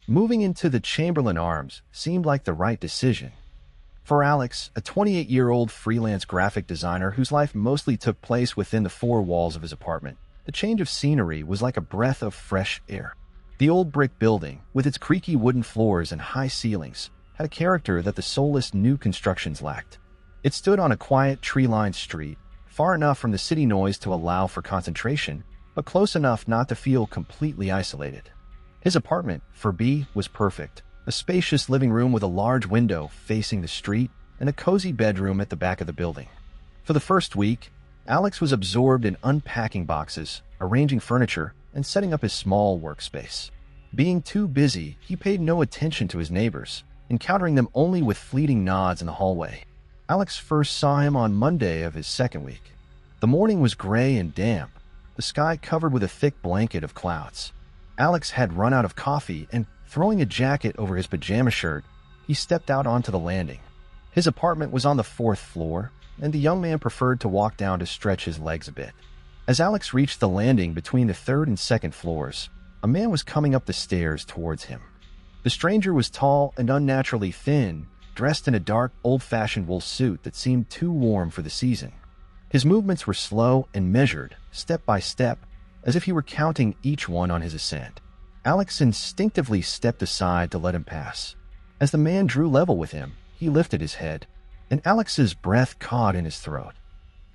Moving into the Chamberlain Arms seemed like the right decision. For Alex, a 28-year-old freelance graphic designer whose life mostly took place within the four walls of his apartment, the change of scenery was like a breath of fresh air. The old brick building, with its creaky wooden floors and high ceilings, had a character that the soulless new constructions lacked. It stood on a quiet, tree-lined street, far enough from the city noise to allow for concentration, but close enough not to feel completely isolated. His apartment, for B, was perfect. A spacious living room with a large window facing the street and a cozy bedroom at the back of the building. For the first week, Alex was absorbed in unpacking boxes, arranging furniture, and setting up his small workspace. Being too busy, he paid no attention to his neighbors, encountering them only with fleeting nods in the hallway. Alex first saw him on Monday of his second week. The morning was gray and damp, the sky covered with a thick blanket of clouds. Alex had run out of coffee and, throwing a jacket over his pajama shirt, he stepped out onto the landing. His apartment was on the fourth floor, and the young man preferred to walk down to stretch his legs a bit. As Alex reached the landing between the third and second floors, a man was coming up the stairs towards him. The stranger was tall and unnaturally thin, dressed in a dark, old-fashioned wool suit that seemed too warm for the season. His movements were slow and measured, step by step, as if he were counting each one on his ascent. Alex instinctively stepped aside to let him pass. As the man drew level with him, he lifted his head, and Alex's breath caught in his throat.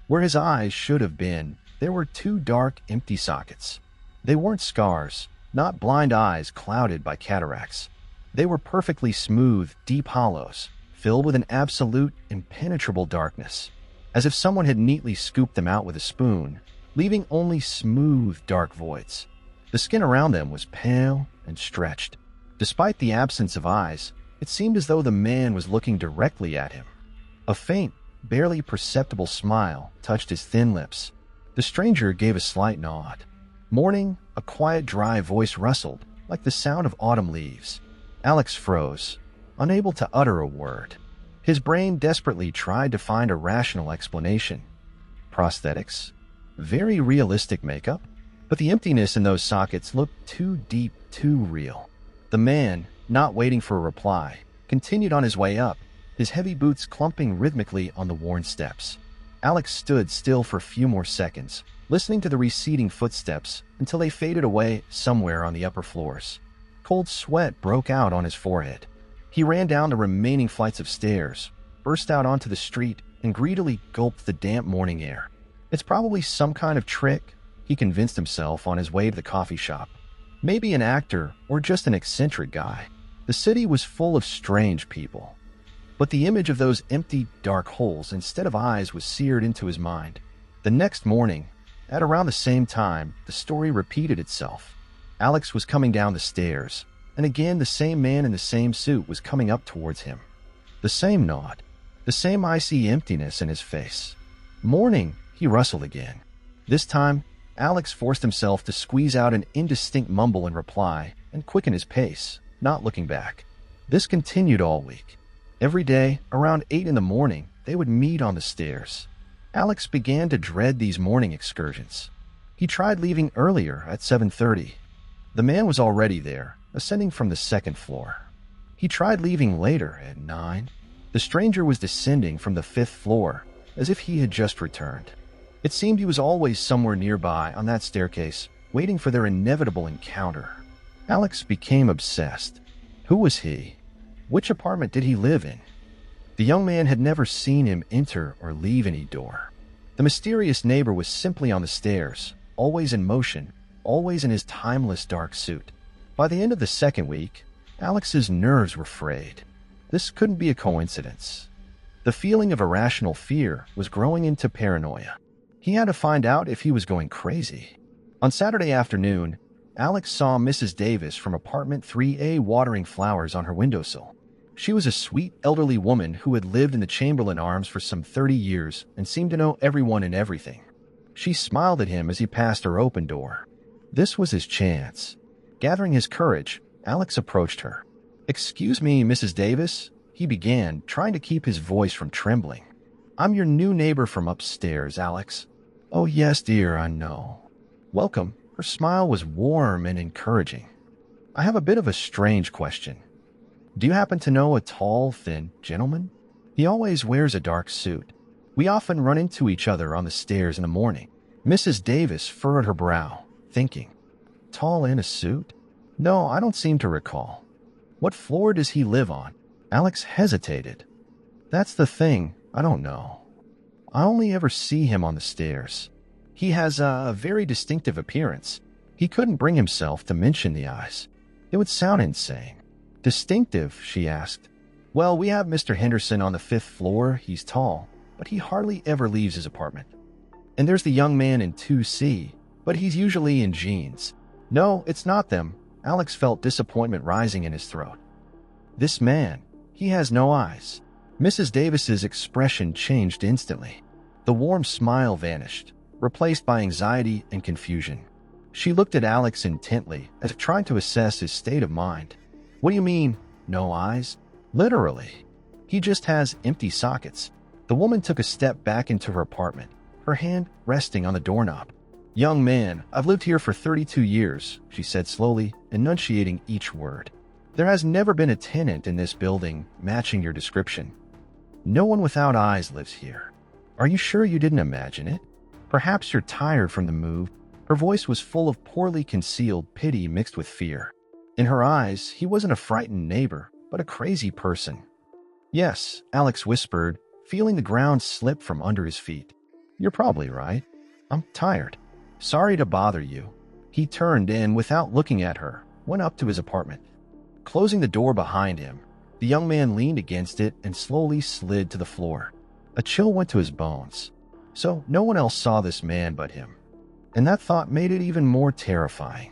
Where his eyes should have been, there were two dark, empty sockets. They weren't scars, not blind eyes clouded by cataracts. They were perfectly smooth, deep hollows, filled with an absolute, impenetrable darkness, as if someone had neatly scooped them out with a spoon, leaving only smooth, dark voids. The skin around them was pale and stretched. Despite the absence of eyes, it seemed as though the man was looking directly at him. A faint, barely perceptible smile touched his thin lips. The stranger gave a slight nod. Morning, a quiet, dry voice rustled, like the sound of autumn leaves. Alex froze, unable to utter a word. His brain desperately tried to find a rational explanation. Prosthetics? Very realistic makeup? But the emptiness in those sockets looked too deep, too real. The man, not waiting for a reply, continued on his way up, his heavy boots clumping rhythmically on the worn steps. Alex stood still for a few more seconds, listening to the receding footsteps until they faded away somewhere on the upper floors. Cold sweat broke out on his forehead. He ran down the remaining flights of stairs, burst out onto the street, and greedily gulped the damp morning air. It's probably some kind of trick, he convinced himself on his way to the coffee shop. Maybe an actor or just an eccentric guy. The city was full of strange people. But the image of those empty, dark holes instead of eyes was seared into his mind. The next morning, at around the same time, the story repeated itself. Alex was coming down the stairs, and again the same man in the same suit was coming up towards him. The same nod, the same icy emptiness in his face. Morning, he rustled again. This time, Alex forced himself to squeeze out an indistinct mumble in reply and quicken his pace, not looking back. This continued all week. Every day, around 8 in the morning, they would meet on the stairs. Alex began to dread these morning excursions. He tried leaving earlier at 7:30. The man was already there, ascending from the second floor. He tried leaving later at 9. The stranger was descending from the 5th floor, as if he had just returned. It seemed he was always somewhere nearby on that staircase, waiting for their inevitable encounter. Alex became obsessed. Who was he? Which apartment did he live in? The young man had never seen him enter or leave any door. The mysterious neighbor was simply on the stairs, always in motion, always in his timeless dark suit. By the end of the second week, Alex's nerves were frayed. This couldn't be a coincidence. The feeling of irrational fear was growing into paranoia. He had to find out if he was going crazy. On Saturday afternoon, Alex saw Mrs. Davis from apartment 3A watering flowers on her windowsill. She was a sweet, elderly woman who had lived in the Chamberlain Arms for some 30 years and seemed to know everyone and everything. She smiled at him as he passed her open door. This was his chance. Gathering his courage, Alex approached her. "Excuse me, Mrs. Davis," he began, trying to keep his voice from trembling. "I'm your new neighbor from upstairs, Alex." "Oh, yes, dear, I know." "Welcome." Her smile was warm and encouraging. I have a bit of a strange question. Do you happen to know a tall, thin gentleman? He always wears a dark suit. We often run into each other on the stairs in the morning. Mrs. Davis furrowed her brow, thinking, tall in a suit? No, I don't seem to recall. What floor does he live on? Alex hesitated. That's the thing, I don't know. I only ever see him on the stairs. He has a very distinctive appearance. He couldn't bring himself to mention the eyes. It would sound insane. Distinctive, she asked. Well, we have Mr. Henderson on the 5th floor. He's tall, but he hardly ever leaves his apartment. And there's the young man in 2C, but he's usually in jeans. No, it's not them. Alex felt disappointment rising in his throat. This man, he has no eyes. Mrs. Davis's expression changed instantly. The warm smile vanished, replaced by anxiety and confusion. She looked at Alex intently, as if trying to assess his state of mind. What do you mean, no eyes? Literally. He just has empty sockets. The woman took a step back into her apartment, her hand resting on the doorknob. Young man, I've lived here for 32 years, she said slowly, enunciating each word. There has never been a tenant in this building matching your description. No one without eyes lives here. Are you sure you didn't imagine it? Perhaps you're tired from the move. Her voice was full of poorly concealed pity mixed with fear. In her eyes, he wasn't a frightened neighbor, but a crazy person. Yes, Alex whispered, feeling the ground slip from under his feet. You're probably right. I'm tired. Sorry to bother you. He turned and, without looking at her, went up to his apartment. Closing the door behind him, the young man leaned against it and slowly slid to the floor. A chill went to his bones. So no one else saw this man but him. And that thought made it even more terrifying.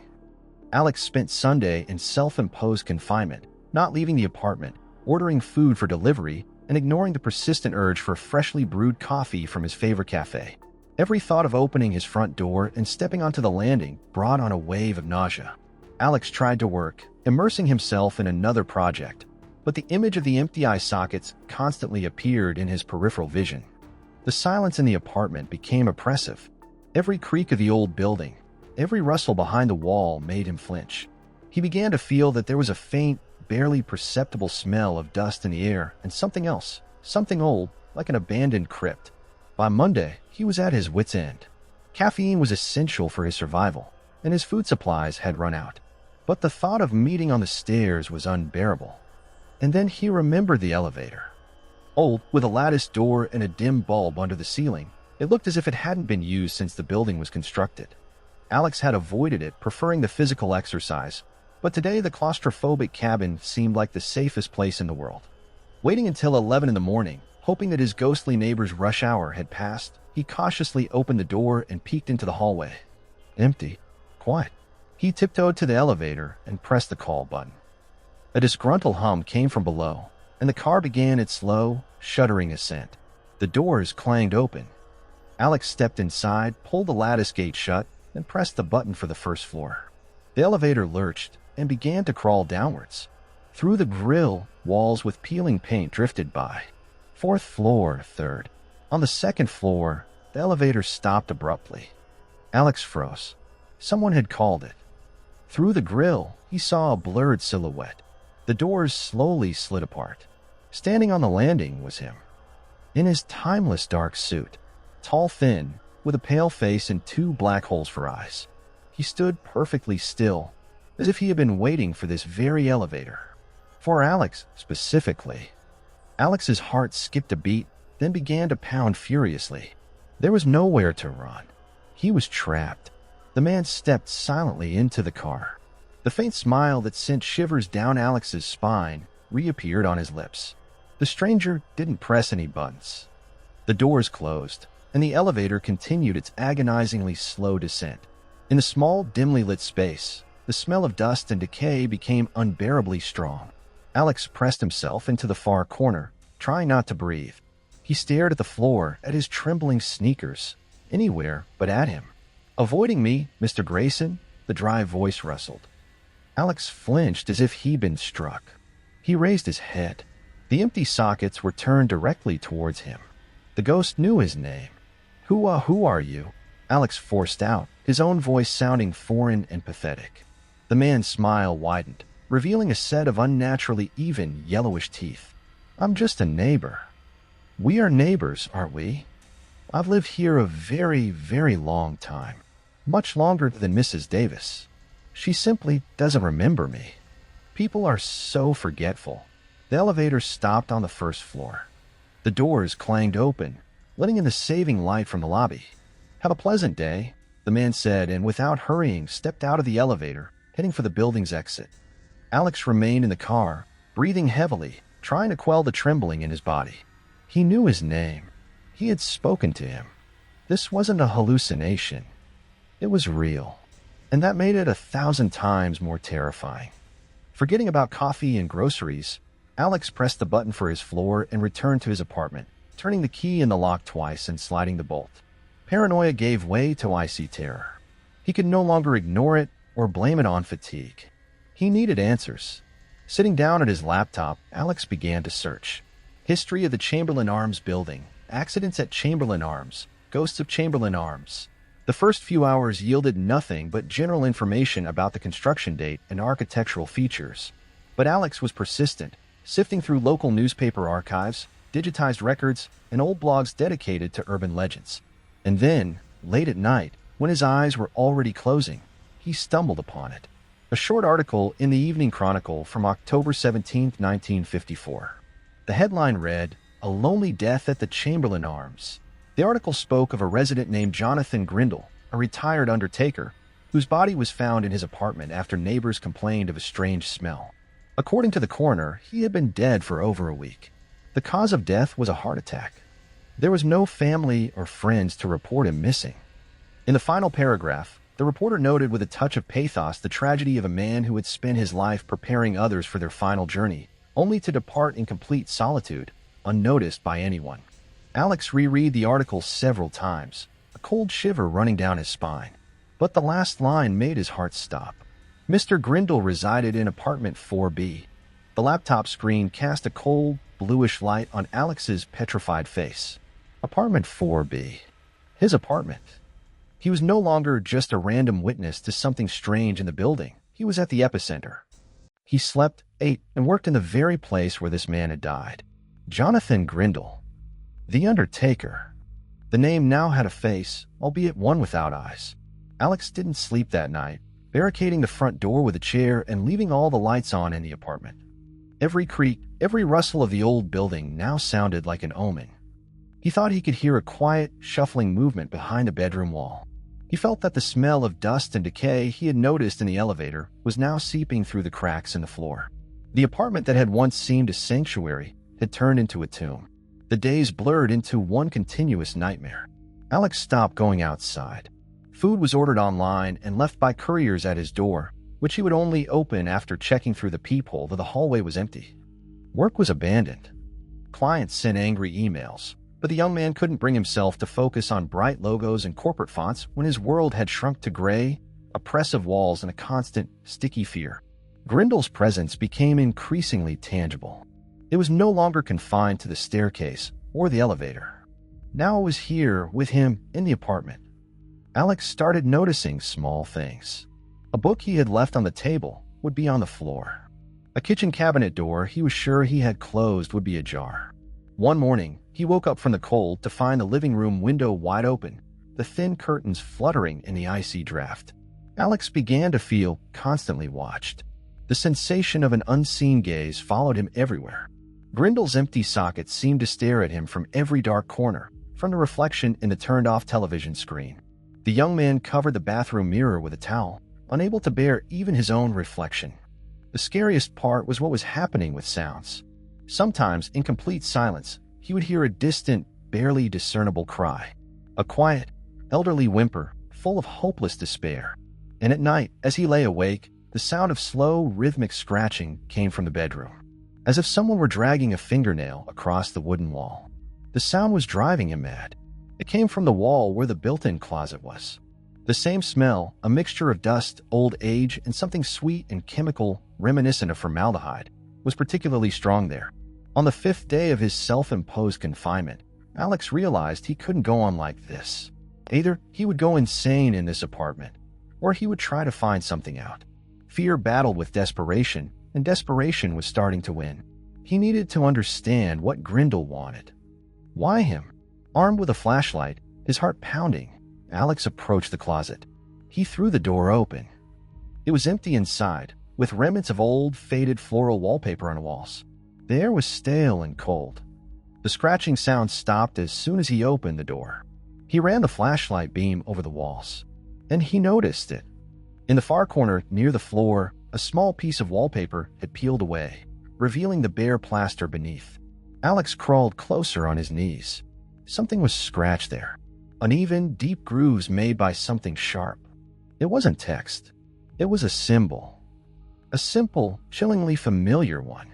Alex spent Sunday in self-imposed confinement, not leaving the apartment, ordering food for delivery, and ignoring the persistent urge for freshly brewed coffee from his favorite cafe. Every thought of opening his front door and stepping onto the landing brought on a wave of nausea. Alex tried to work, immersing himself in another project, but the image of the empty eye sockets constantly appeared in his peripheral vision. The silence in the apartment became oppressive. Every creak of the old building, every rustle behind the wall made him flinch. He began to feel that there was a faint, barely perceptible smell of dust in the air and something else, something old, like an abandoned crypt. By Monday, he was at his wit's end. Caffeine was essential for his survival, and his food supplies had run out. But the thought of meeting on the stairs was unbearable. And then he remembered the elevator. Old, with a lattice door and a dim bulb under the ceiling, it looked as if it hadn't been used since the building was constructed. Alex had avoided it, preferring the physical exercise, but today the claustrophobic cabin seemed like the safest place in the world. Waiting until 11 in the morning, hoping that his ghostly neighbor's rush hour had passed, he cautiously opened the door and peeked into the hallway. Empty. Quiet. He tiptoed to the elevator and pressed the call button. A disgruntled hum came from below, and the car began its slow, shuddering ascent. The doors clanged open. Alex stepped inside, pulled the lattice gate shut, and pressed the button for the first floor. The elevator lurched and began to crawl downwards. Through the grill, walls with peeling paint drifted by. 4th floor, 3rd. On the 2nd floor, the elevator stopped abruptly. Alex froze. Someone had called it. Through the grill, he saw a blurred silhouette. The doors slowly slid apart. Standing on the landing was him. In his timeless dark suit, tall, thin, with a pale face and 2 black holes for eyes. He stood perfectly still, as if he had been waiting for this very elevator. For Alex, specifically. Alex's heart skipped a beat, then began to pound furiously. There was nowhere to run. He was trapped. The man stepped silently into the car. The faint smile that sent shivers down Alex's spine reappeared on his lips. The stranger didn't press any buttons. The doors closed, and the elevator continued its agonizingly slow descent. In the small, dimly lit space, the smell of dust and decay became unbearably strong. Alex pressed himself into the far corner, trying not to breathe. He stared at the floor, at his trembling sneakers, anywhere but at him. Avoiding me, Mr. Grayson? The dry voice rustled. Alex flinched as if he'd been struck. He raised his head. The empty sockets were turned directly towards him. The ghost knew his name. Who are you? Alex forced out, his own voice sounding foreign and pathetic. The man's smile widened, revealing a set of unnaturally even yellowish teeth. "I'm just a neighbor." "We are neighbors, aren't we? I've lived here a very, very long time. Much longer than Mrs. Davis. She simply doesn't remember me." People are so forgetful. The elevator stopped on the first floor. The doors clanged open, letting in the saving light from the lobby. "Have a pleasant day," the man said, and without hurrying stepped out of the elevator, heading for the building's exit. Alex remained in the car, breathing heavily, trying to quell the trembling in his body. He knew his name. He had spoken to him. This wasn't a hallucination. It was real. And that made it 1,000 times more terrifying. Forgetting about coffee and groceries, Alex pressed the button for his floor and returned to his apartment, turning the key in the lock twice and sliding the bolt. Paranoia gave way to icy terror. He could no longer ignore it or blame it on fatigue. He needed answers. Sitting down at his laptop, Alex began to search. History of the Chamberlain Arms building, accidents at Chamberlain Arms, ghosts of Chamberlain Arms. The first few hours yielded nothing but general information about the construction date and architectural features. But Alex was persistent, sifting through local newspaper archives, digitized records, and old blogs dedicated to urban legends. And then, late at night, when his eyes were already closing, he stumbled upon it. A short article in the Evening Chronicle from October 17, 1954. The headline read, "A Lonely Death at the Chamberlain Arms." The article spoke of a resident named Jonathan Grindle, a retired undertaker, whose body was found in his apartment after neighbors complained of a strange smell. According to the coroner, he had been dead for over a week. The cause of death was a heart attack. There was no family or friends to report him missing. In the final paragraph, the reporter noted with a touch of pathos the tragedy of a man who had spent his life preparing others for their final journey, only to depart in complete solitude, unnoticed by anyone. Alex reread the article several times, a cold shiver running down his spine. But the last line made his heart stop. Mr. Grindle resided in apartment 4B. The laptop screen cast a cold, bluish light on Alex's petrified face. Apartment 4B. His apartment. He was no longer just a random witness to something strange in the building. He was at the epicenter. He slept, ate, and worked in the very place where this man had died. Jonathan Grindle. The Undertaker. The name now had a face, albeit one without eyes. Alex didn't sleep that night, barricading the front door with a chair and leaving all the lights on in the apartment. Every creak, every rustle of the old building now sounded like an omen. He thought he could hear a quiet, shuffling movement behind the bedroom wall. He felt that the smell of dust and decay he had noticed in the elevator was now seeping through the cracks in the floor. The apartment that had once seemed a sanctuary had turned into a tomb. The days blurred into one continuous nightmare. Alex stopped going outside. Food was ordered online and left by couriers at his door, which he would only open after checking through the peephole that the hallway was empty. Work was abandoned. Clients sent angry emails, but the young man couldn't bring himself to focus on bright logos and corporate fonts when his world had shrunk to gray, oppressive walls, and a constant, sticky fear. Grindle's presence became increasingly tangible. It was no longer confined to the staircase or the elevator. Now it was here with him in the apartment. Alex started noticing small things. A book he had left on the table would be on the floor. A kitchen cabinet door he was sure he had closed would be ajar. One morning, he woke up from the cold to find the living room window wide open, the thin curtains fluttering in the icy draft. Alex began to feel constantly watched. The sensation of an unseen gaze followed him everywhere. Grindle's empty socket seemed to stare at him from every dark corner, from the reflection in the turned-off television screen. The young man covered the bathroom mirror with a towel, unable to bear even his own reflection. The scariest part was what was happening with sounds. Sometimes, in complete silence, he would hear a distant, barely discernible cry. A quiet, elderly whimper, full of hopeless despair. And at night, as he lay awake, the sound of slow, rhythmic scratching came from the bedroom, as if someone were dragging a fingernail across the wooden wall. The sound was driving him mad. It came from the wall where the built-in closet was. The same smell, a mixture of dust, old age, and something sweet and chemical reminiscent of formaldehyde, was particularly strong there. On the 5th day of his self-imposed confinement, Alex realized he couldn't go on like this. Either he would go insane in this apartment, or he would try to find something out. Fear battled with desperation, and desperation was starting to win. He needed to understand what Grindel wanted. Why him? Armed with a flashlight, his heart pounding, Alex approached the closet. He threw the door open. It was empty inside, with remnants of old, faded floral wallpaper on the walls. The air was stale and cold. The scratching sound stopped as soon as he opened the door. He ran the flashlight beam over the walls, and he noticed it. In the far corner, near the floor, a small piece of wallpaper had peeled away, revealing the bare plaster beneath. Alex crawled closer on his knees. Something was scratched there. Uneven, deep grooves made by something sharp. It wasn't text. It was a symbol. A simple, chillingly familiar one.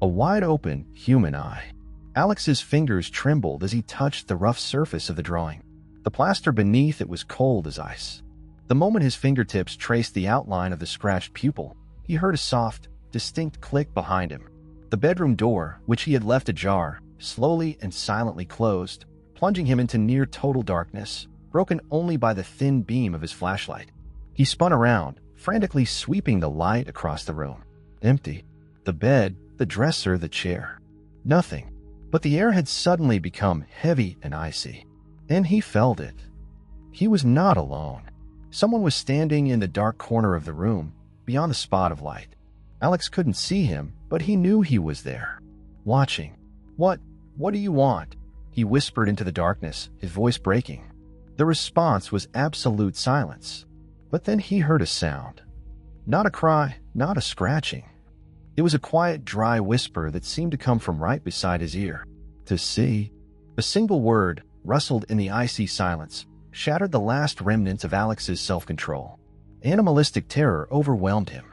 A wide-open human eye. Alex's fingers trembled as he touched the rough surface of the drawing. The plaster beneath it was cold as ice. The moment his fingertips traced the outline of the scratched pupil, he heard a soft, distinct click behind him. The bedroom door, which he had left ajar, slowly and silently closed, plunging him into near-total darkness, broken only by the thin beam of his flashlight. He spun around, frantically sweeping the light across the room. Empty. The bed, the dresser, the chair. Nothing. But the air had suddenly become heavy and icy. And he felt it. He was not alone. Someone was standing in the dark corner of the room, beyond the spot of light. Alex couldn't see him, but he knew he was there. Watching. What do you want? He whispered into the darkness, his voice breaking. The response was absolute silence. But then he heard a sound. Not a cry, not a scratching. It was a quiet, dry whisper that seemed to come from right beside his ear. To see. A single word, rustled in the icy silence, shattered the last remnants of Alex's self-control. Animalistic terror overwhelmed him.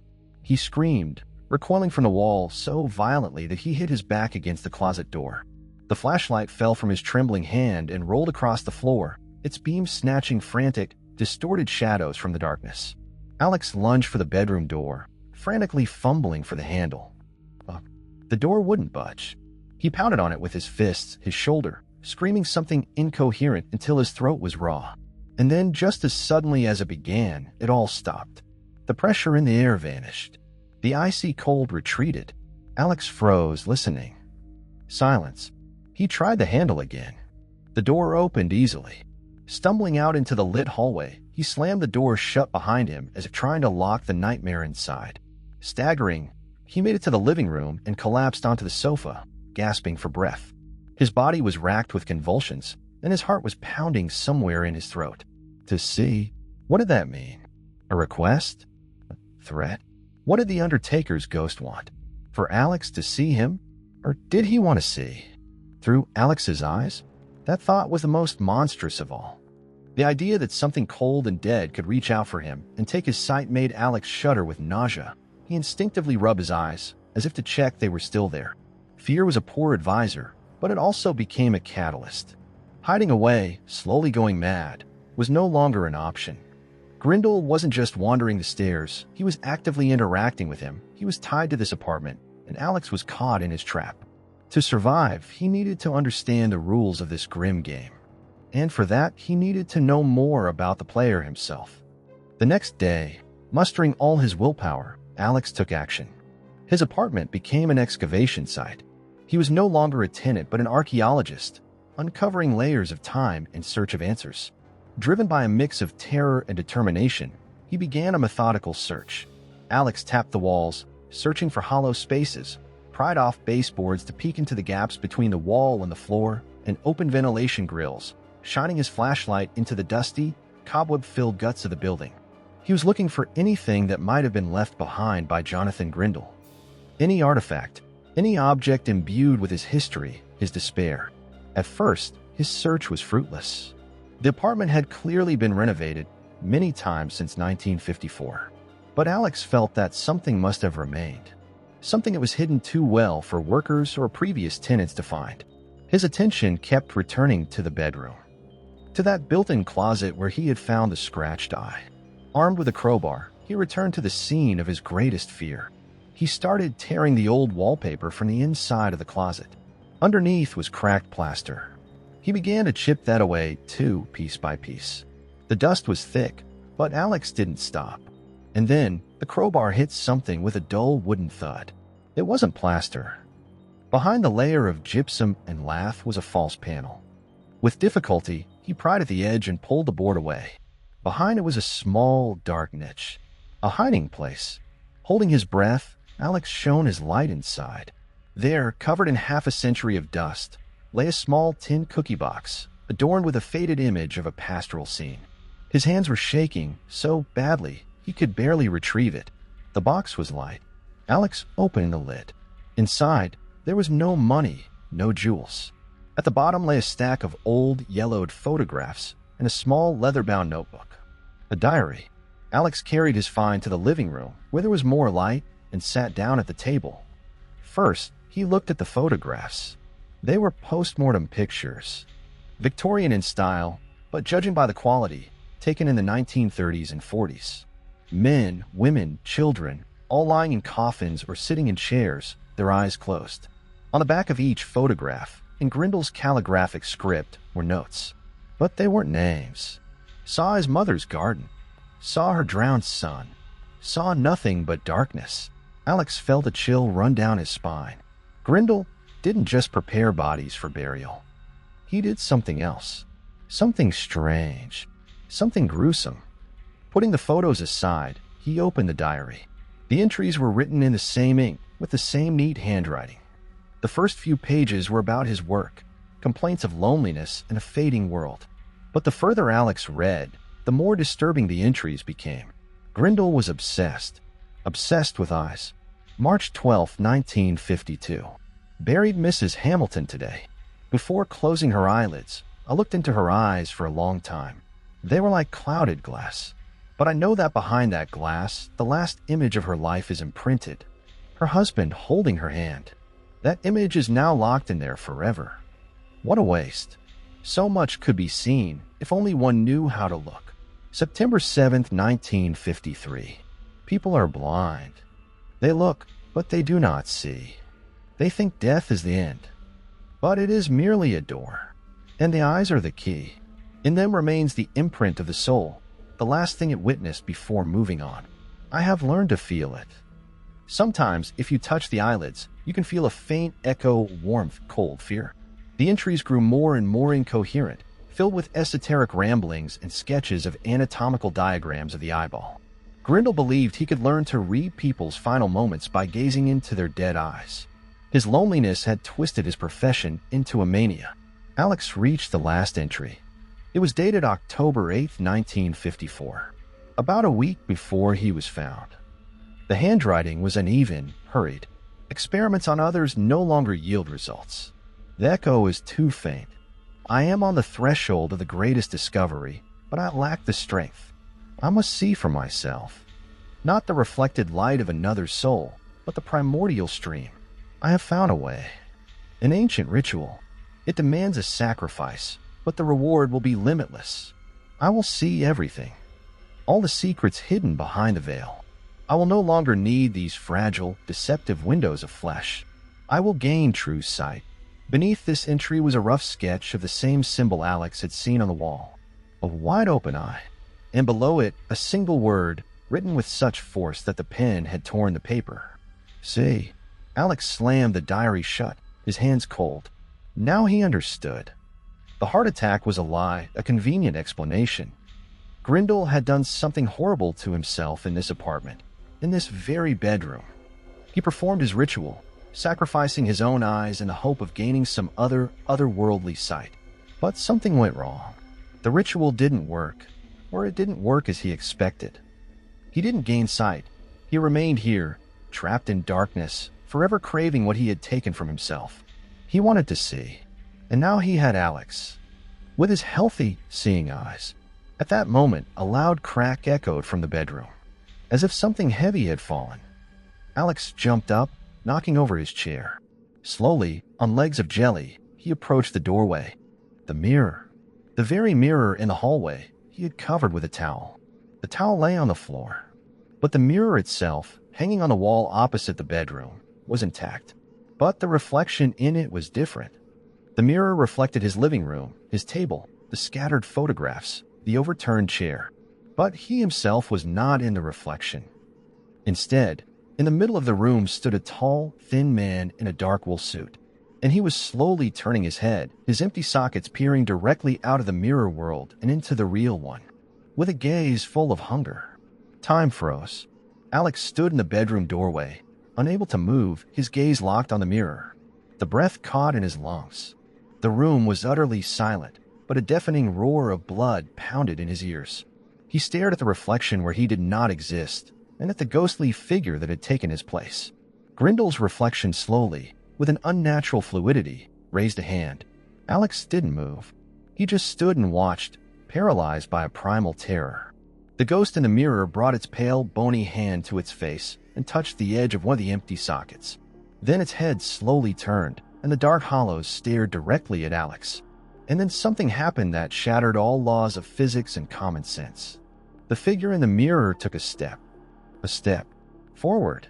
He screamed, recoiling from the wall so violently that he hit his back against the closet door. The flashlight fell from his trembling hand and rolled across the floor, its beam snatching frantic, distorted shadows from the darkness. Alex lunged for the bedroom door, frantically fumbling for the handle. The door wouldn't budge. He pounded on it with his fists, his shoulder, screaming something incoherent until his throat was raw. And then, just as suddenly as it began, it all stopped. The pressure in the air vanished. The icy cold retreated. Alex froze, listening. Silence. He tried the handle again. The door opened easily. Stumbling out into the lit hallway, he slammed the door shut behind him as if trying to lock the nightmare inside. Staggering, he made it to the living room and collapsed onto the sofa, gasping for breath. His body was racked with convulsions, and his heart was pounding somewhere in his throat. To see? What did that mean? A request? A threat? What did the Undertaker's ghost want? For Alex to see him? Or did he want to see? Through Alex's eyes? That thought was the most monstrous of all. The idea that something cold and dead could reach out for him and take his sight made Alex shudder with nausea. He instinctively rubbed his eyes, as if to check they were still there. Fear was a poor advisor, but it also became a catalyst. Hiding away, slowly going mad, was no longer an option. Grindel wasn't just wandering the stairs, he was actively interacting with him. He was tied to this apartment, and Alex was caught in his trap. To survive, he needed to understand the rules of this grim game. And for that, he needed to know more about the player himself. The next day, mustering all his willpower, Alex took action. His apartment became an excavation site. He was no longer a tenant but an archaeologist, uncovering layers of time in search of answers. Driven by a mix of terror and determination, he began a methodical search. Alex tapped the walls, searching for hollow spaces, pried off baseboards to peek into the gaps between the wall and the floor, and open ventilation grills, shining his flashlight into the dusty, cobweb-filled guts of the building. He was looking for anything that might have been left behind by Jonathan Grindel. Any artifact, any object imbued with his history, his despair. At first, his search was fruitless. The apartment had clearly been renovated many times since 1954. But Alex felt that something must have remained. Something that was hidden too well for workers or previous tenants to find. His attention kept returning to the bedroom. To that built-in closet where he had found the scratched eye. Armed with a crowbar, he returned to the scene of his greatest fear. He started tearing the old wallpaper from the inside of the closet. Underneath was cracked plaster. He began to chip that away, too, piece by piece. The dust was thick, but Alex didn't stop. And then the crowbar hit something with a dull wooden thud. It wasn't plaster. Behind the layer of gypsum and lath was a false panel. With difficulty, he pried at the edge and pulled the board away. Behind it was a small, dark niche, a hiding place. Holding his breath, Alex shone his light inside. There, covered in half a century of dust, lay a small tin cookie box, adorned with a faded image of a pastoral scene. His hands were shaking so badly he could barely retrieve it. The box was light. Alex opened the lid. Inside, there was no money, no jewels. At the bottom lay a stack of old, yellowed photographs and a small leather-bound notebook. A diary. Alex carried his find to the living room, where there was more light, and sat down at the table. First, he looked at the photographs. They were post-mortem pictures. Victorian in style, but judging by the quality, taken in the 1930s and 40s. Men, women, children, all lying in coffins or sitting in chairs, their eyes closed. On the back of each photograph, in Grindel's calligraphic script, were notes. But they weren't names. Saw his mother's garden. Saw her drowned son. Saw nothing but darkness. Alex felt a chill run down his spine. Grindel didn't just prepare bodies for burial. He did something else. Something strange. Something gruesome. Putting the photos aside, he opened the diary. The entries were written in the same ink, with the same neat handwriting. The first few pages were about his work, complaints of loneliness and a fading world. But the further Alex read, the more disturbing the entries became. Grindel was obsessed. Obsessed with eyes. March 12, 1952. Buried Mrs. Hamilton today. Before closing her eyelids, I looked into her eyes for a long time. They were like clouded glass. But I know that behind that glass, the last image of her life is imprinted. Her husband holding her hand. That image is now locked in there forever. What a waste. So much could be seen if only one knew how to look. September 7th, 1953. People are blind. They look, but they do not see. They think death is the end. But it is merely a door. And the eyes are the key. In them remains the imprint of the soul, the last thing it witnessed before moving on. I have learned to feel it. Sometimes, if you touch the eyelids, you can feel a faint echo, warmth, cold fear. The entries grew more and more incoherent, filled with esoteric ramblings and sketches of anatomical diagrams of the eyeball. Grindel believed he could learn to read people's final moments by gazing into their dead eyes. His loneliness had twisted his profession into a mania. Alex reached the last entry. It was dated October 8, 1954, about a week before he was found. The handwriting was uneven, hurried. Experiments on others no longer yield results. The echo is too faint. I am on the threshold of the greatest discovery, but I lack the strength. I must see for myself. Not the reflected light of another's soul, but the primordial stream. I have found a way. An ancient ritual. It demands a sacrifice, but the reward will be limitless. I will see everything. All the secrets hidden behind the veil. I will no longer need these fragile, deceptive windows of flesh. I will gain true sight. Beneath this entry was a rough sketch of the same symbol Alex had seen on the wall. A wide-open eye. And below it, a single word, written with such force that the pen had torn the paper. See. Alex slammed the diary shut, his hands cold. Now he understood. The heart attack was a lie, a convenient explanation. Grindel had done something horrible to himself in this apartment, in this very bedroom. He performed his ritual, sacrificing his own eyes in the hope of gaining some otherworldly sight. But something went wrong. The ritual didn't work, or it didn't work as he expected. He didn't gain sight. He remained here, trapped in darkness, forever craving what he had taken from himself. He wanted to see, and now he had Alex, with his healthy, seeing eyes. At that moment, a loud crack echoed from the bedroom, as if something heavy had fallen. Alex jumped up, knocking over his chair. Slowly, on legs of jelly, he approached the doorway. The mirror. The very mirror in the hallway he had covered with a towel. The towel lay on the floor, but the mirror itself, hanging on the wall opposite the bedroom, was intact. But the reflection in it was different. The mirror reflected his living room, his table, the scattered photographs, the overturned chair. But he himself was not in the reflection. Instead, in the middle of the room stood a tall, thin man in a dark wool suit, and he was slowly turning his head, his empty sockets peering directly out of the mirror world and into the real one, with a gaze full of hunger. Time froze. Alex stood in the bedroom doorway, unable to move, his gaze locked on the mirror. The breath caught in his lungs. The room was utterly silent, but a deafening roar of blood pounded in his ears. He stared at the reflection where he did not exist, and at the ghostly figure that had taken his place. Grindel's reflection slowly, with an unnatural fluidity, raised a hand. Alex didn't move. He just stood and watched, paralyzed by a primal terror. The ghost in the mirror brought its pale, bony hand to its face and touched the edge of one of the empty sockets. Then its head slowly turned, and the dark hollows stared directly at Alex. And then something happened that shattered all laws of physics and common sense. The figure in the mirror took a step forward.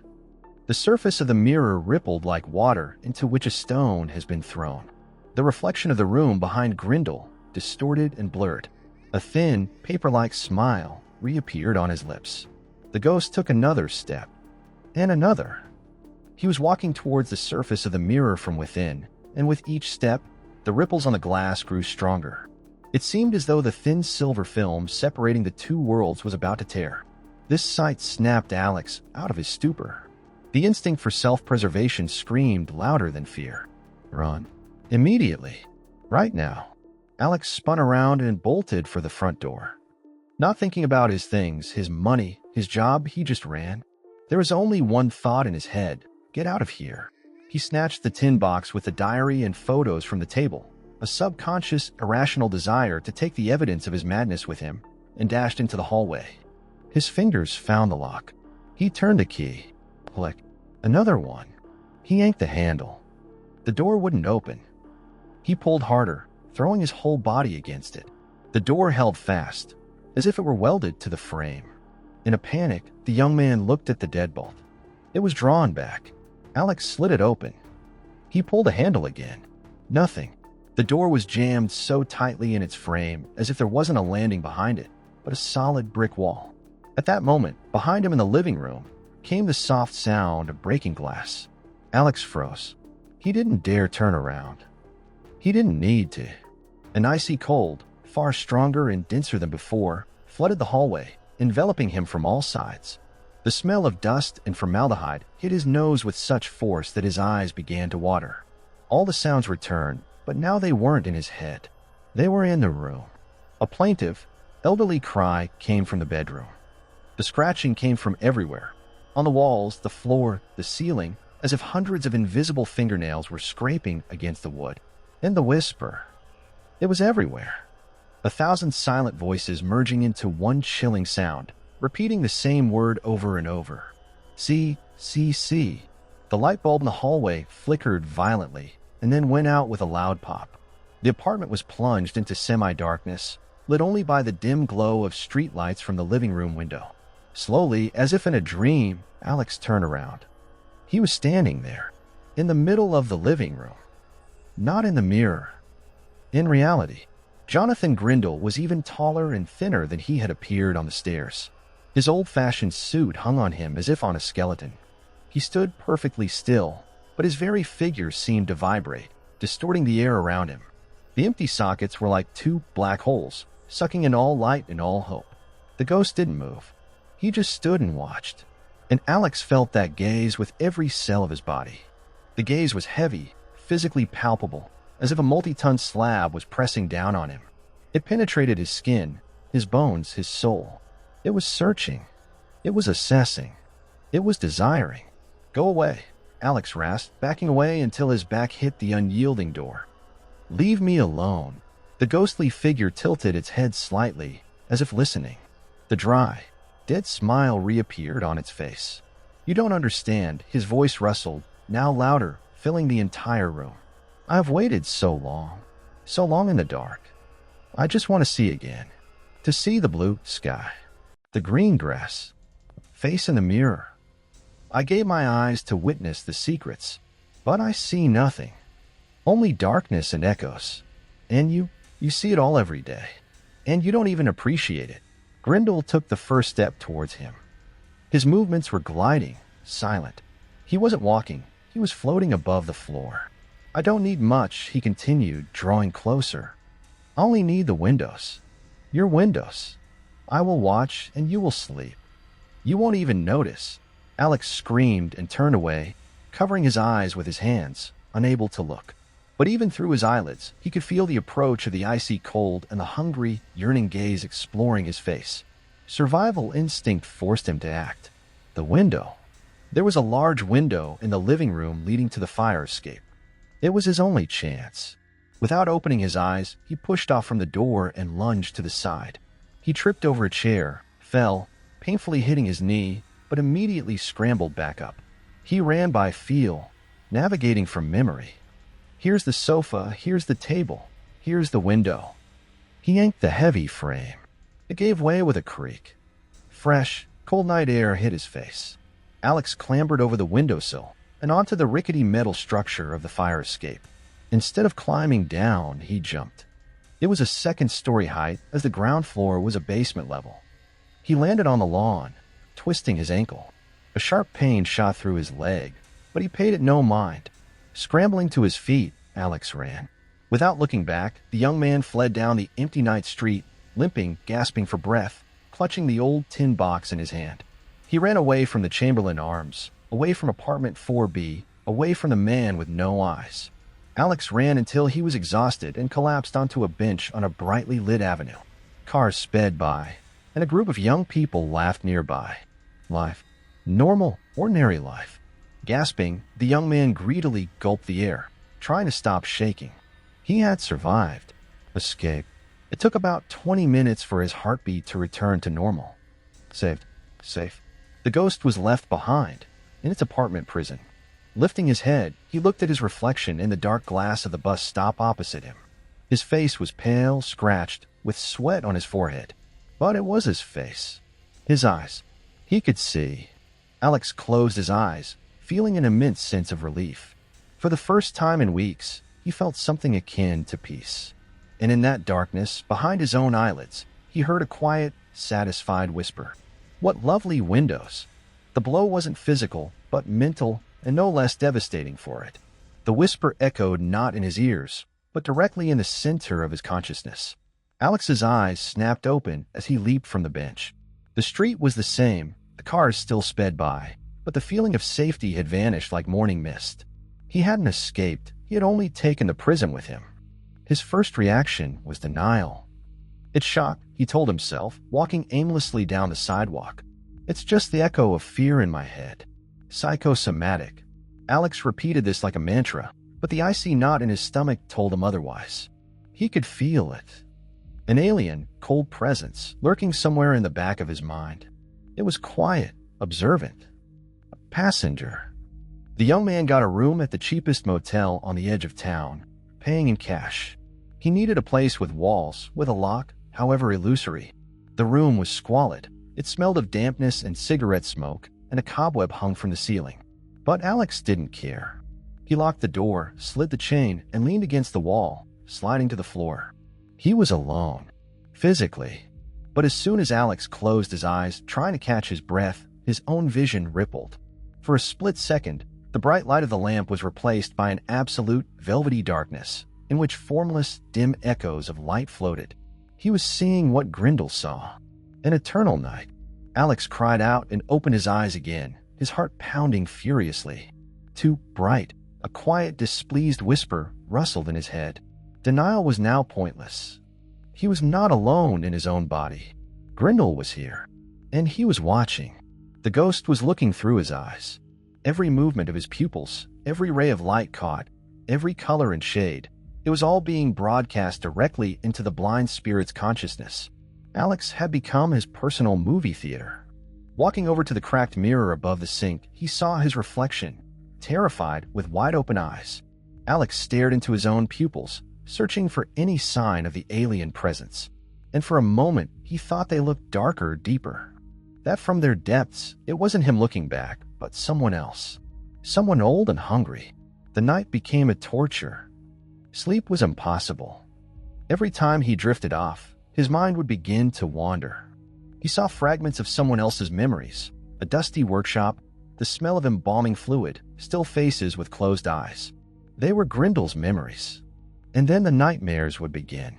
The surface of the mirror rippled like water into which a stone has been thrown. The reflection of the room behind Grindel, distorted and blurred. A thin, paper-like smile reappeared on his lips. The ghost took another step, and another. He was walking towards the surface of the mirror from within, and with each step, the ripples on the glass grew stronger. It seemed as though the thin silver film separating the two worlds was about to tear. This sight snapped Alex out of his stupor. The instinct for self-preservation screamed louder than fear. Run. Immediately. Right now. Alex spun around and bolted for the front door. Not thinking about his things, his money, his job, he just ran. There was only one thought in his head. Get out of here. He snatched the tin box with the diary and photos from the table, a subconscious, irrational desire to take the evidence of his madness with him, and dashed into the hallway. His fingers found the lock. He turned the key. Click. Another one. He yanked the handle. The door wouldn't open. He pulled harder, throwing his whole body against it. The door held fast, as if it were welded to the frame. In a panic, the young man looked at the deadbolt. It was drawn back. Alex slid it open. He pulled a handle again. Nothing. The door was jammed so tightly in its frame, as if there wasn't a landing behind it, but a solid brick wall. At that moment, behind him in the living room, came the soft sound of breaking glass. Alex froze. He didn't dare turn around. He didn't need to. An icy cold, far stronger and denser than before, flooded the hallway, enveloping him from all sides. The smell of dust and formaldehyde hit his nose with such force that his eyes began to water. All the sounds returned, but now they weren't in his head. They were in the room. A plaintive, elderly cry came from the bedroom. The scratching came from everywhere. On the walls, the floor, the ceiling, as if hundreds of invisible fingernails were scraping against the wood. And the whisper. It was everywhere. 1,000 silent voices merging into one chilling sound, repeating the same word over and over. See. The light bulb in the hallway flickered violently and then went out with a loud pop. The apartment was plunged into semi-darkness, lit only by the dim glow of streetlights from the living room window. Slowly, as if in a dream, Alex turned around. He was standing there, in the middle of the living room. Not in the mirror. In reality, Jonathan Grindel was even taller and thinner than he had appeared on the stairs. His old-fashioned suit hung on him as if on a skeleton. He stood perfectly still, but his very figure seemed to vibrate, distorting the air around him. The empty sockets were like two black holes, sucking in all light and all hope. The ghost didn't move. He just stood and watched. And Alex felt that gaze with every cell of his body. The gaze was heavy, physically palpable, as if a multi-ton slab was pressing down on him. It penetrated his skin, his bones, his soul. It was searching. It was assessing. It was desiring. Go away, Alex rasped, backing away until his back hit the unyielding door. Leave me alone. The ghostly figure tilted its head slightly, as if listening. The dry, dead smile reappeared on its face. You don't understand, his voice rustled, now louder, filling the entire room. I've waited so long in the dark. I just want to see again. To see the blue sky, the green grass, face in the mirror. I gave my eyes to witness the secrets, but I see nothing. Only darkness and echoes. And you see it all every day. And you don't even appreciate it. Grindel took the first step towards him. His movements were gliding, silent. He wasn't walking, he was floating above the floor. "I don't need much," he continued, drawing closer. "I only need the windows. Your windows. I will watch and you will sleep. You won't even notice." Alex screamed and turned away, covering his eyes with his hands, unable to look. But even through his eyelids, he could feel the approach of the icy cold and the hungry, yearning gaze exploring his face. Survival instinct forced him to act. The window. There was a large window in the living room leading to the fire escape. It was his only chance. Without opening his eyes, he pushed off from the door and lunged to the side. He tripped over a chair, fell, painfully hitting his knee, but immediately scrambled back up. He ran by feel, navigating from memory. Here's the sofa, here's the table, here's the window. He yanked the heavy frame. It gave way with a creak. Fresh, cold night air hit his face. Alex clambered over the windowsill and onto the rickety metal structure of the fire escape. Instead of climbing down, he jumped. It was a second-story height, as the ground floor was a basement level. He landed on the lawn, twisting his ankle. A sharp pain shot through his leg, but he paid it no mind. Scrambling to his feet, Alex ran. Without looking back, the young man fled down the empty night street, limping, gasping for breath, clutching the old tin box in his hand. He ran away from the Chamberlain Arms, away from apartment 4B, away from the man with no eyes. Alex ran until he was exhausted and collapsed onto a bench on a brightly lit avenue. Cars sped by, and a group of young people laughed nearby. Life. Normal, ordinary life. Gasping, the young man greedily gulped the air, trying to stop shaking. He had survived. Escape. It took about 20 minutes for his heartbeat to return to normal. Saved. Safe. The ghost was left behind, in its apartment prison. Lifting his head, he looked at his reflection in the dark glass of the bus stop opposite him. His face was pale, scratched, with sweat on his forehead. But it was his face. His eyes. He could see. Alex closed his eyes, feeling an immense sense of relief. For the first time in weeks, he felt something akin to peace. And in that darkness, behind his own eyelids, he heard a quiet, satisfied whisper. What lovely windows! The blow wasn't physical, but mental, and no less devastating for it. The whisper echoed not in his ears, but directly in the center of his consciousness. Alex's eyes snapped open as he leaped from the bench. The street was the same, the cars still sped by, but the feeling of safety had vanished like morning mist. He hadn't escaped, he had only taken the prison with him. His first reaction was denial. It's shock, he told himself, walking aimlessly down the sidewalk. It's just the echo of fear in my head. Psychosomatic. Alex repeated this like a mantra, but the icy knot in his stomach told him otherwise. He could feel it. An alien, cold presence lurking somewhere in the back of his mind. It was quiet, observant. A passenger. The young man got a room at the cheapest motel on the edge of town, paying in cash. He needed a place with walls, with a lock, however illusory. The room was squalid. It smelled of dampness and cigarette smoke, and a cobweb hung from the ceiling. But Alex didn't care. He locked the door, slid the chain, and leaned against the wall, sliding to the floor. He was alone, physically. But as soon as Alex closed his eyes, trying to catch his breath, his own vision rippled. For a split second, the bright light of the lamp was replaced by an absolute, velvety darkness, in which formless, dim echoes of light floated. He was seeing what Grindel saw. An eternal night. Alex cried out and opened his eyes again, his heart pounding furiously. Too bright. A quiet, displeased whisper rustled in his head. Denial was now pointless. He was not alone in his own body. Grindel was here, and he was watching. The ghost was looking through his eyes. Every movement of his pupils, every ray of light caught, every color and shade, it was all being broadcast directly into the blind spirit's consciousness. Alex had become his personal movie theater. Walking over to the cracked mirror above the sink, he saw his reflection, terrified, with wide-open eyes. Alex stared into his own pupils, searching for any sign of the alien presence. And for a moment, he thought they looked darker, deeper. That from their depths, it wasn't him looking back, but someone else. Someone old and hungry. The night became a torture. Sleep was impossible. Every time he drifted off, his mind would begin to wander. He saw fragments of someone else's memories, a dusty workshop, the smell of embalming fluid, still faces with closed eyes. They were Grindel's memories. And then the nightmares would begin.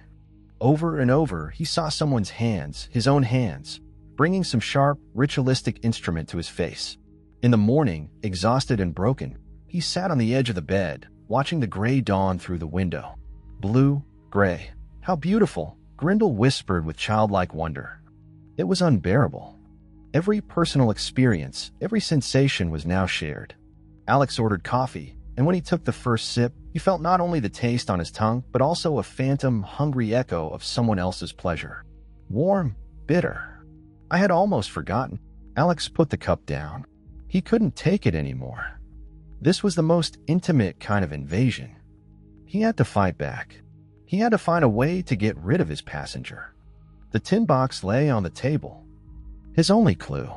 Over and over, he saw someone's hands, his own hands, bringing some sharp, ritualistic instrument to his face. In the morning, exhausted and broken, he sat on the edge of the bed, watching the gray dawn through the window. Blue, gray. How beautiful, Grindel whispered with childlike wonder. It was unbearable. Every personal experience, every sensation was now shared. Alex ordered coffee, and when he took the first sip, he felt not only the taste on his tongue, but also a phantom, hungry echo of someone else's pleasure. Warm, bitter. I had almost forgotten. Alex put the cup down. He couldn't take it anymore. This was the most intimate kind of invasion. He had to fight back. He had to find a way to get rid of his passenger. The tin box lay on the table. His only clue.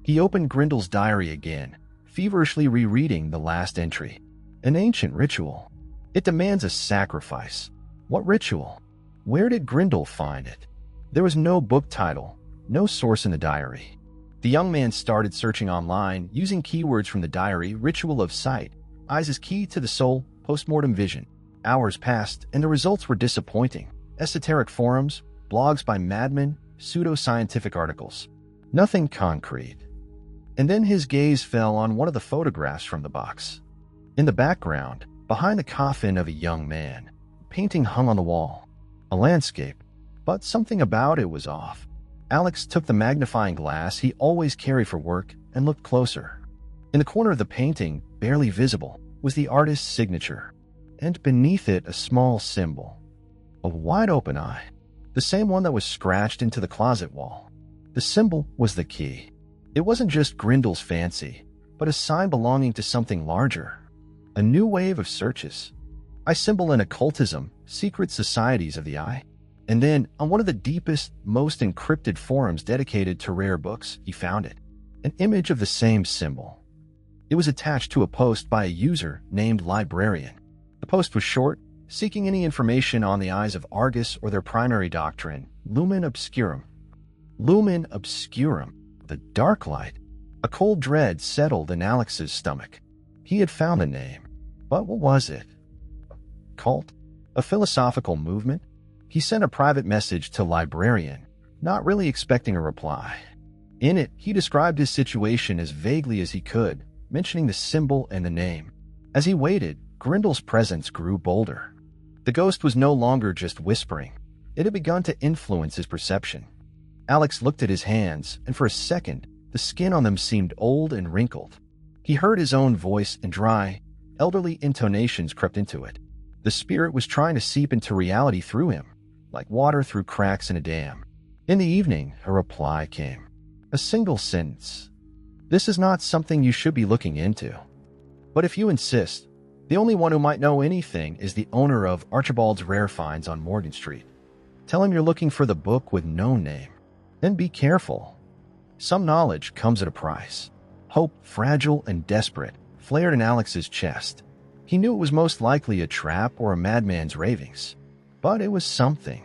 He opened Grindel's diary again, feverishly rereading the last entry. An ancient ritual. It demands a sacrifice. What ritual? Where did Grindel find it? There was no book title, no source in the diary. The young man started searching online, using keywords from the diary: ritual of sight, eyes as key to the soul, postmortem vision. Hours passed, and the results were disappointing. Esoteric forums, blogs by madmen, pseudo-scientific articles. Nothing concrete. And then his gaze fell on one of the photographs from the box. In the background, behind the coffin of a young man, a painting hung on the wall. A landscape, but something about it was off. Alex took the magnifying glass he always carried for work and looked closer. In the corner of the painting, barely visible, was the artist's signature, and beneath it a small symbol. A wide-open eye, the same one that was scratched into the closet wall. The symbol was the key. It wasn't just Grindel's fancy, but a sign belonging to something larger. A new wave of searches. A symbol in occultism, secret societies of the eye. And then, on one of the deepest, most encrypted forums dedicated to rare books, he found it. An image of the same symbol. It was attached to a post by a user named Librarian. The post was short, seeking any information on the eyes of Argus or their primary doctrine, Lumen Obscurum. Lumen Obscurum, the dark light. A cold dread settled in Alex's stomach. He had found the name. But what was it? A cult? A philosophical movement? He sent a private message to Librarian, not really expecting a reply. In it, he described his situation as vaguely as he could, mentioning the symbol and the name. As he waited, Grindel's presence grew bolder. The ghost was no longer just whispering. It had begun to influence his perception. Alex looked at his hands, and for a second, the skin on them seemed old and wrinkled. He heard his own voice, and dry, elderly intonations crept into it. The spirit was trying to seep into reality through him, like water through cracks in a dam. In the evening, a reply came. A single sentence. This is not something you should be looking into. But if you insist, the only one who might know anything is the owner of Archibald's Rare Finds on Morgan Street. Tell him you're looking for the book with no name. Then be careful. Some knowledge comes at a price. Hope, fragile and desperate, flared in Alex's chest. He knew it was most likely a trap or a madman's ravings. But it was something.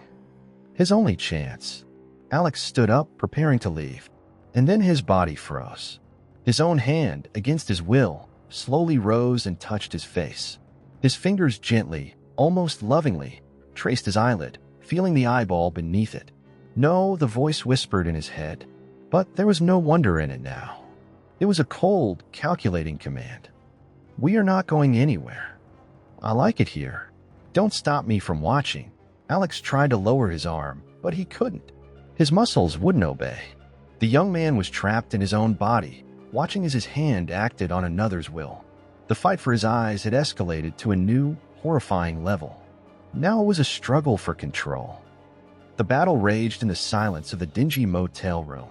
His only chance. Alex stood up, preparing to leave. And then his body froze. His own hand, against his will, slowly rose and touched his face. His fingers gently, almost lovingly, traced his eyelid, feeling the eyeball beneath it. No, the voice whispered in his head. But there was no wonder in it now. It was a cold, calculating command. We are not going anywhere. I like it here. Don't stop me from watching. Alex tried to lower his arm, but he couldn't. His muscles wouldn't obey. The young man was trapped in his own body, watching as his hand acted on another's will. The fight for his eyes had escalated to a new, horrifying level. Now it was a struggle for control. The battle raged in the silence of the dingy motel room.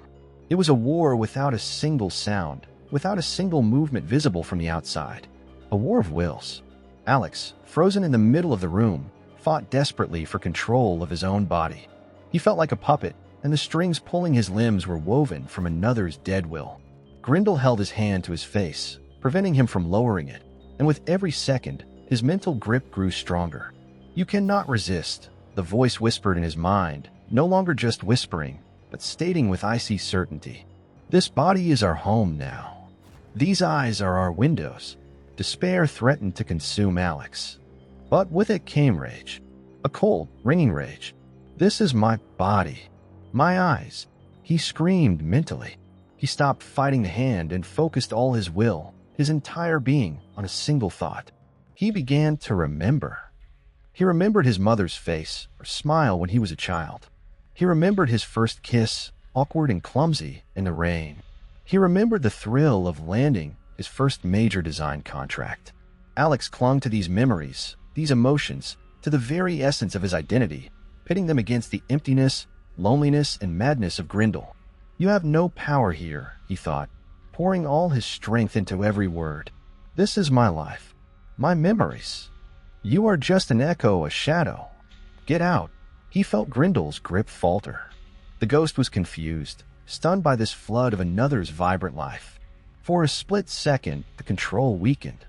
It was a war without a single sound, without a single movement visible from the outside. A war of wills. Alex, frozen in the middle of the room, fought desperately for control of his own body. He felt like a puppet, and the strings pulling his limbs were woven from another's dead will. Grindel held his hand to his face, preventing him from lowering it, and with every second, his mental grip grew stronger. You cannot resist, the voice whispered in his mind, no longer just whispering, but stating with icy certainty, "This body is our home now. These eyes are our windows." Despair threatened to consume Alex. But with it came rage. A cold, ringing rage. "This is my body. My eyes." He screamed mentally. He stopped fighting the hand and focused all his will, his entire being, on a single thought. He began to remember. He remembered his mother's face or smile when he was a child. He remembered his first kiss, awkward and clumsy, in the rain. He remembered the thrill of landing his first major design contract. Alex clung to these memories, these emotions, to the very essence of his identity, pitting them against the emptiness, loneliness, and madness of Grindel. "You have no power here," he thought, pouring all his strength into every word. "This is my life, my memories. You are just an echo, a shadow. Get out." He felt Grindel's grip falter. The ghost was confused, stunned by this flood of another's vibrant life. For a split second, the control weakened.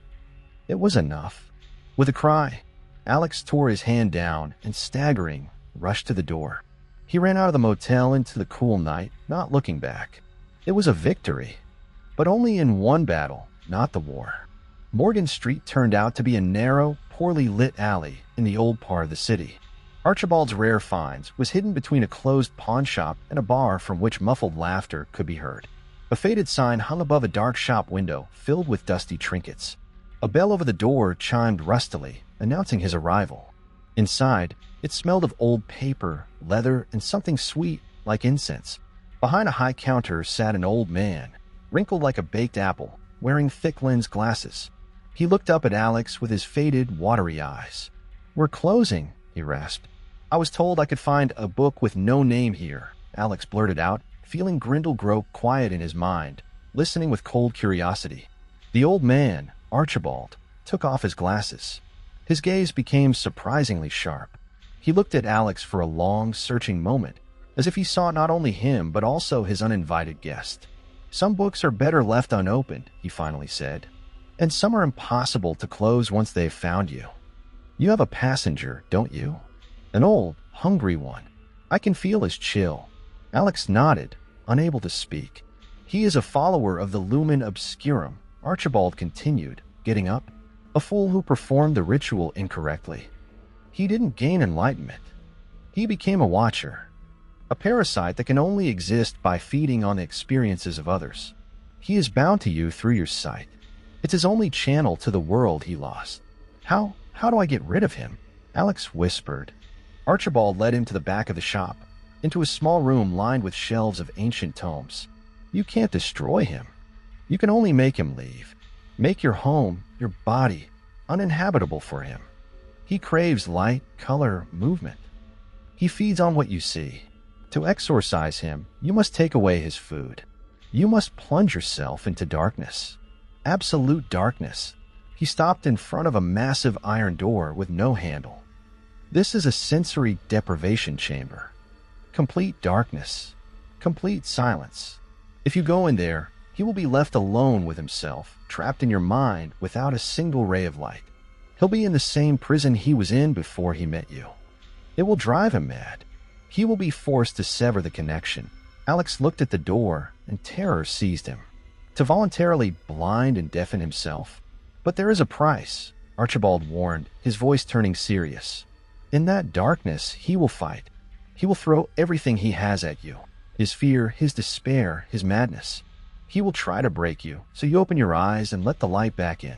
It was enough. With a cry, Alex tore his hand down and, staggering, rushed to the door. He ran out of the motel into the cool night, not looking back. It was a victory, but only in one battle, not the war. Morgan Street turned out to be a narrow, poorly lit alley in the old part of the city. Archibald's Rare Finds was hidden between a closed pawn shop and a bar from which muffled laughter could be heard. A faded sign hung above a dark shop window filled with dusty trinkets. A bell over the door chimed rustily, announcing his arrival. Inside, it smelled of old paper, leather, and something sweet like incense. Behind a high counter sat an old man, wrinkled like a baked apple, wearing thick lens glasses. He looked up at Alex with his faded, watery eyes. "We're closing," he rasped. "I was told I could find a book with no name here," Alex blurted out, feeling Grindel grow quiet in his mind, listening with cold curiosity. The old man, Archibald, took off his glasses. His gaze became surprisingly sharp. He looked at Alex for a long, searching moment, as if he saw not only him but also his uninvited guest. "Some books are better left unopened," he finally said, "and some are impossible to close once they've found you. You have a passenger, don't you? An old, hungry one. I can feel his chill." Alex nodded, unable to speak. "He is a follower of the Lumen Obscurum," Archibald continued, getting up. "A fool who performed the ritual incorrectly. He didn't gain enlightenment. He became a watcher, a parasite that can only exist by feeding on the experiences of others. He is bound to you through your sight. It's his only channel to the world he lost." How do I get rid of him?" Alex whispered. Archibald led him to the back of the shop, into a small room lined with shelves of ancient tomes. "You can't destroy him. You can only make him leave. Make your home, your body, uninhabitable for him. He craves light, color, movement. He feeds on what you see. To exorcise him, you must take away his food. You must plunge yourself into darkness. Absolute darkness." He stopped in front of a massive iron door with no handle. "This is a sensory deprivation chamber. Complete darkness. Complete silence. If you go in there, he will be left alone with himself, trapped in your mind without a single ray of light. He'll be in the same prison he was in before he met you. It will drive him mad. He will be forced to sever the connection." Alex looked at the door, and terror seized him. To voluntarily blind and deafen himself. "But there is a price," Archibald warned, his voice turning serious. "In that darkness, he will fight. He will throw everything he has at you. His fear, his despair, his madness. He will try to break you, so you open your eyes and let the light back in.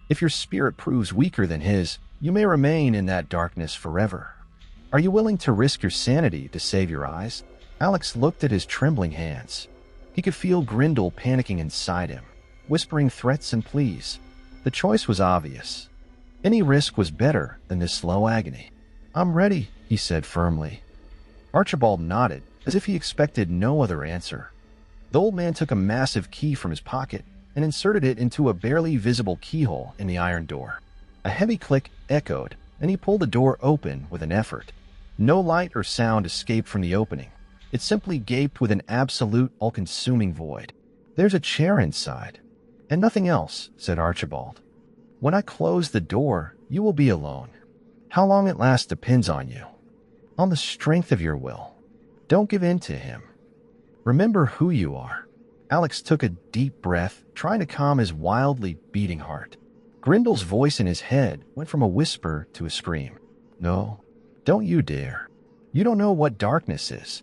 If your spirit proves weaker than his, you may remain in that darkness forever. Are you willing to risk your sanity to save your eyes?" Alex looked at his trembling hands. He could feel Grindel panicking inside him, whispering threats and pleas. The choice was obvious. Any risk was better than this slow agony. "I'm ready," he said firmly. Archibald nodded, as if he expected no other answer. The old man took a massive key from his pocket and inserted it into a barely visible keyhole in the iron door. A heavy click echoed, and he pulled the door open with an effort. No light or sound escaped from the opening. It simply gaped with an absolute, all-consuming void. "There's a chair inside, and nothing else," said Archibald. "When I close the door, you will be alone. How long it lasts depends on you, on the strength of your will. Don't give in to him. Remember who you are. Alex took a deep breath, trying to calm his wildly beating heart. Grindel's voice in his head went from a whisper to a scream. No, don't you dare. You don't know what darkness is.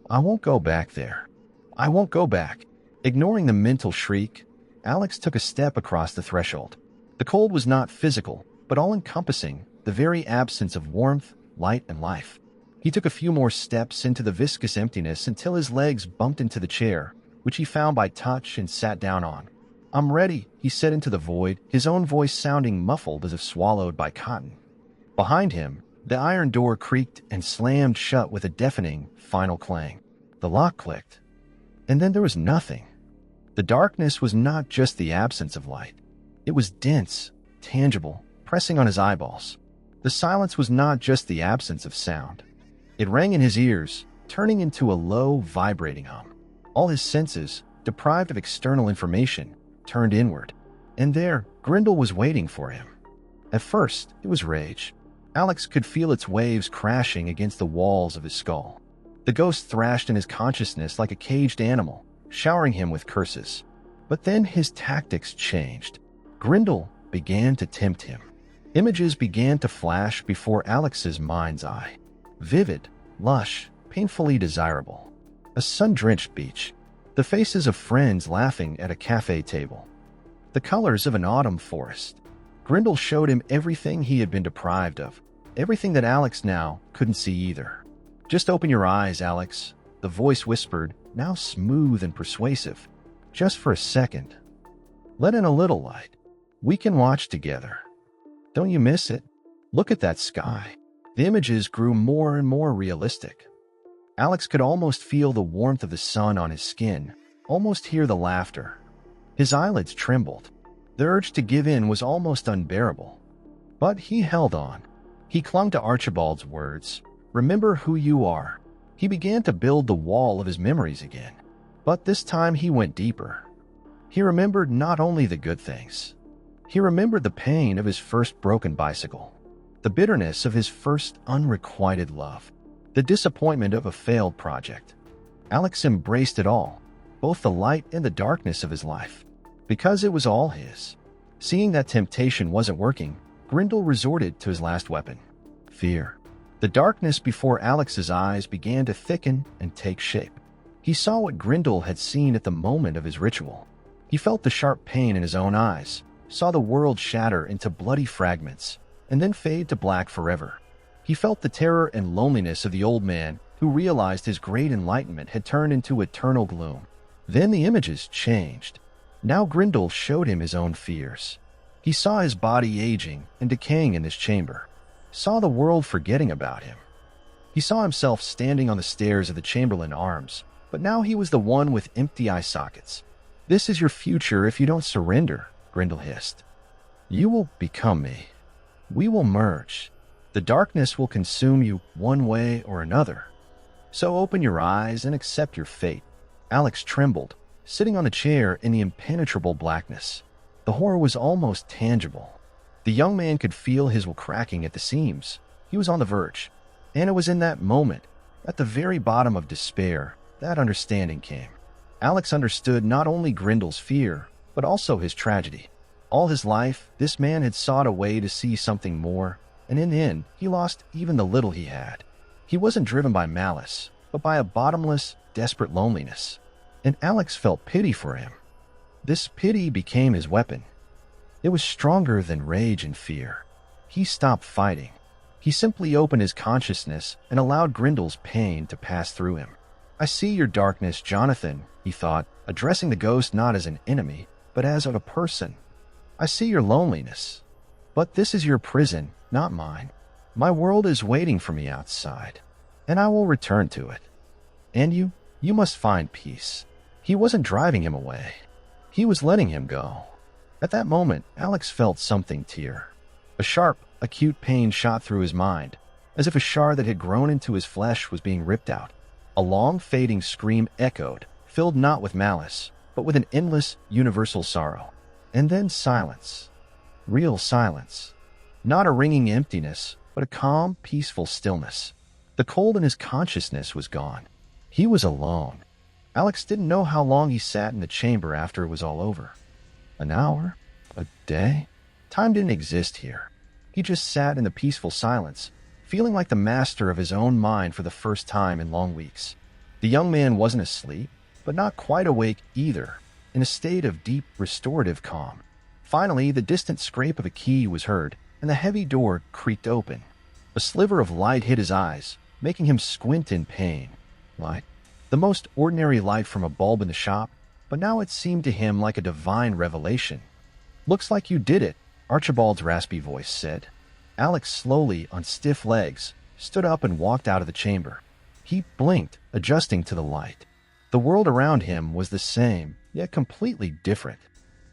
I won't go back there. I won't go back. Ignoring the mental shriek, Alex took a step across the threshold. The cold was not physical, but all-encompassing, the very absence of warmth, light, and life. He took a few more steps into the viscous emptiness until his legs bumped into the chair, which he found by touch and sat down on. I'm ready, he said into the void, his own voice sounding muffled as if swallowed by cotton. Behind him, the iron door creaked and slammed shut with a deafening, final clang. The lock clicked. And then there was nothing. The darkness was not just the absence of light. It was dense, tangible, pressing on his eyeballs. The silence was not just the absence of sound. It rang in his ears, turning into a low, vibrating hum. All his senses, deprived of external information, turned inward. And there, Grindel was waiting for him. At first, it was rage. Alex could feel its waves crashing against the walls of his skull. The ghost thrashed in his consciousness like a caged animal, showering him with curses. But then his tactics changed. Grindel began to tempt him. Images began to flash before Alex's mind's eye. Vivid, lush, painfully desirable. A sun-drenched beach. The faces of friends laughing at a cafe table. The colors of an autumn forest. Grindel showed him everything he had been deprived of. Everything that Alex now couldn't see either. Just open your eyes, Alex, the voice whispered, now smooth and persuasive. Just for a second. Let in a little light. We can watch together. Don't you miss it? Look at that sky. The images grew more and more realistic. Alex could almost feel the warmth of the sun on his skin, almost hear the laughter. His eyelids trembled. The urge to give in was almost unbearable. But he held on. He clung to Archibald's words. Remember who you are. He began to build the wall of his memories again. But this time he went deeper. He remembered not only the good things. He remembered the pain of his first broken bicycle, the bitterness of his first unrequited love, the disappointment of a failed project. Alex embraced it all, both the light and the darkness of his life, because it was all his. Seeing that temptation wasn't working, Grindel resorted to his last weapon, fear. The darkness before Alex's eyes began to thicken and take shape. He saw what Grindel had seen at the moment of his ritual. He felt the sharp pain in his own eyes, saw the world shatter into bloody fragments, and then fade to black forever. He felt the terror and loneliness of the old man who realized his great enlightenment had turned into eternal gloom. Then the images changed. Now Grindel showed him his own fears. He saw his body aging and decaying in this chamber, saw the world forgetting about him. He saw himself standing on the stairs of the Chamberlain Arms, but now he was the one with empty eye sockets. This is your future if you don't surrender, Grindel hissed. You will become me. We will merge. The darkness will consume you one way or another. So open your eyes and accept your fate. Alex trembled, sitting on the chair in the impenetrable blackness. The horror was almost tangible. The young man could feel his will cracking at the seams. He was on the verge. And it was in that moment, at the very bottom of despair, that understanding came. Alex understood not only Grindel's fear, but also his tragedy. All his life, this man had sought a way to see something more, and in the end, he lost even the little he had. He wasn't driven by malice, but by a bottomless, desperate loneliness. And Alex felt pity for him. This pity became his weapon. It was stronger than rage and fear. He stopped fighting. He simply opened his consciousness and allowed Grindel's pain to pass through him. I see your darkness, Jonathan, he thought, addressing the ghost not as an enemy, but as a person. I see your loneliness. But this is your prison, not mine. My world is waiting for me outside, and I will return to it. And you must find peace. He wasn't driving him away. He was letting him go. At that moment, Alex felt something tear. A sharp, acute pain shot through his mind, as if a shard that had grown into his flesh was being ripped out. A long, fading scream echoed, filled not with malice, but with an endless, universal sorrow. And then silence. Real silence. Not a ringing emptiness, but a calm, peaceful stillness. The cold in his consciousness was gone. He was alone. Alex didn't know how long he sat in the chamber after it was all over. An hour? A day? Time didn't exist here. He just sat in the peaceful silence, feeling like the master of his own mind for the first time in long weeks. The young man wasn't asleep, but not quite awake either, in a state of deep, restorative calm. Finally, the distant scrape of a key was heard, and the heavy door creaked open. A sliver of light hit his eyes, making him squint in pain. Light. The most ordinary light from a bulb in the shop, but now it seemed to him like a divine revelation. "Looks like you did it," Archibald's raspy voice said. Alex, slowly, on stiff legs, stood up and walked out of the chamber. He blinked, adjusting to the light. The world around him was the same, yet completely different.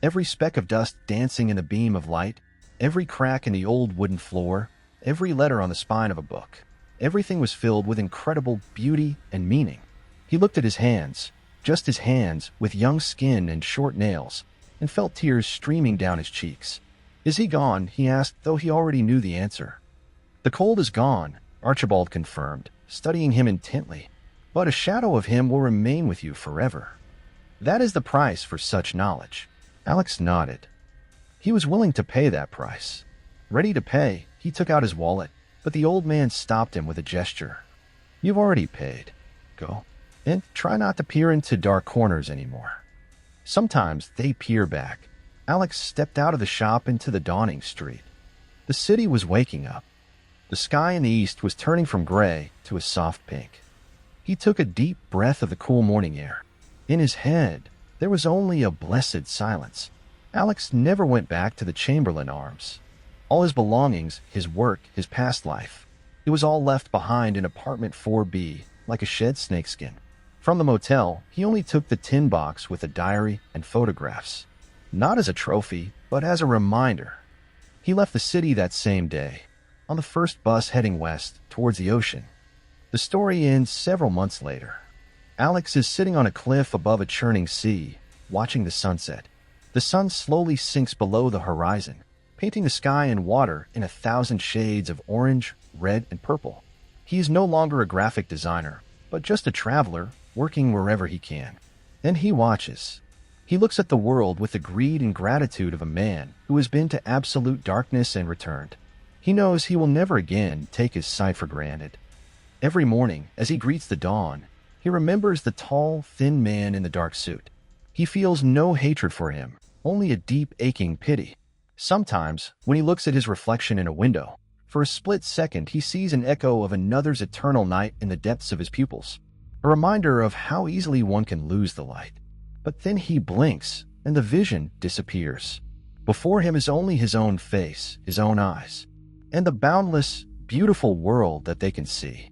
Every speck of dust dancing in the beam of light, every crack in the old wooden floor, every letter on the spine of a book. Everything was filled with incredible beauty and meaning. He looked at his hands, just his hands, with young skin and short nails, and felt tears streaming down his cheeks. "Is he gone?" he asked, though he already knew the answer. "The cold is gone," Archibald confirmed, studying him intently. "But a shadow of him will remain with you forever. That is the price for such knowledge." Alex nodded. He was willing to pay that price. Ready to pay, he took out his wallet, but the old man stopped him with a gesture. "You've already paid. Go, and try not to peer into dark corners anymore." Sometimes they peer back. Alex stepped out of the shop into the dawning street. The city was waking up. The sky in the east was turning from gray to a soft pink. He took a deep breath of the cool morning air. In his head, there was only a blessed silence. Alex never went back to the Chamberlain Arms. All his belongings, his work, his past life, it was all left behind in apartment 4B, like a shed snakeskin. From the motel, he only took the tin box with a diary and photographs. Not as a trophy, but as a reminder. He left the city that same day, on the first bus heading west, towards the ocean. The story ends several months later. Alex is sitting on a cliff above a churning sea, watching the sunset. The sun slowly sinks below the horizon, painting the sky and water in 1,000 shades of orange, red, and purple. He is no longer a graphic designer, but just a traveler, working wherever he can. Then he watches. He looks at the world with the greed and gratitude of a man who has been to absolute darkness and returned. He knows he will never again take his sight for granted. Every morning, as he greets the dawn, he remembers the tall, thin man in the dark suit. He feels no hatred for him, only a deep, aching pity. Sometimes, when he looks at his reflection in a window, for a split second he sees an echo of another's eternal night in the depths of his pupils, a reminder of how easily one can lose the light. But then he blinks, and the vision disappears. Before him is only his own face, his own eyes, and the boundless, beautiful world that they can see.